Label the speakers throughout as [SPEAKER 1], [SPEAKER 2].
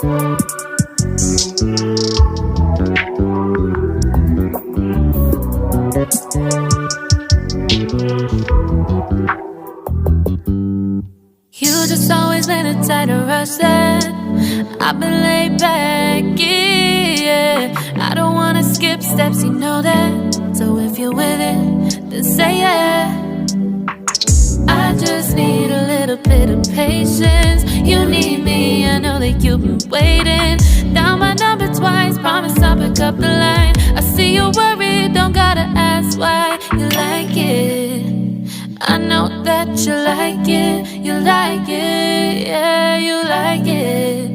[SPEAKER 1] You just always been a type to rush that. I've been laid back, yeah. I don't wanna skip steps, you know that. So if you're with it, then say yeah. I just need a little bit of patience. You need me, I know that you've been waiting. Down my number twice, promise I'll pick up the line. I see you worried, don't gotta ask why. You like it, I know that you like it. You like it, yeah, you like it.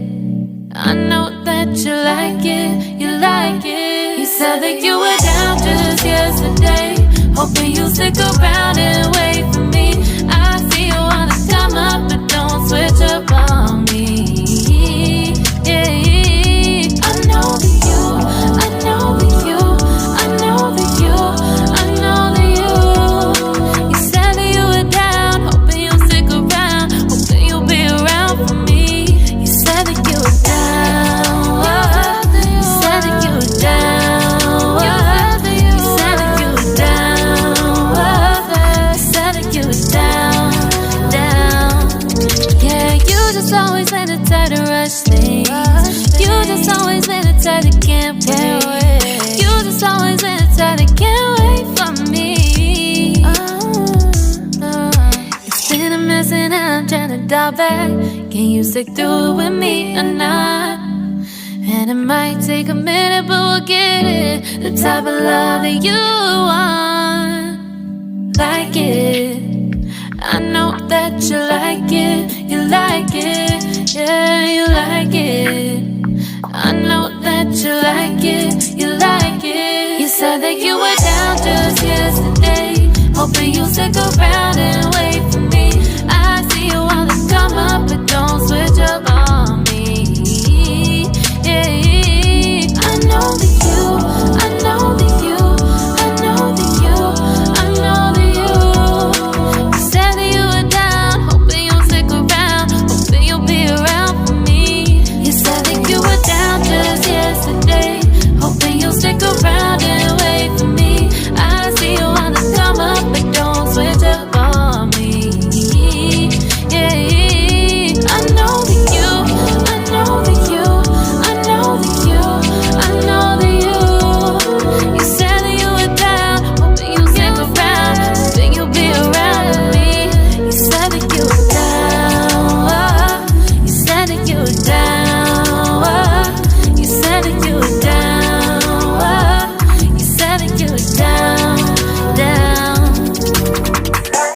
[SPEAKER 1] I know that you like it, you like it. You said that you were down just yesterday, hoping you'll stick around and wait for me. I see you wanna come up, but don't switch up on me. Yeah, I know that you, I know that you, I know that you, I know that you. You said that you were down, hoping you'll stick around, hoping you'll be around for me. You said that you were down, you said that you were down, you said that you were down, you said that you were down, down. Yeah, you just always been the type to rush things. You just always been the type that can't wait. You just always been the type that can't wait for me. It's been a mess and I'm trying to dial back. Can you stick through it with me or not? And it might take a minute, but we'll get it. The type of love that you want. Like it, I know that you like it. You like it, yeah, you like it. I know that you like it. You like it. You said that you were down just yesterday, hoping you'll stick around and wait for me. I see you wanna come up, but don't switch up on me. Yeah, I know that you, I know that you, I know that you, I know that you. You said that you were down, hoping you'll stick around, hoping you'll be around for me. You said that you were down just yesterday, hoping you'll stick around and wait for me. I see you wanna come up, but don't switch up on me. Yeah, I know that you, I know that you, I know that you, I know that you. You said that you were down, hoping you'll stick around, hoping you'll be around with me. You said that you were down, you said that you were down.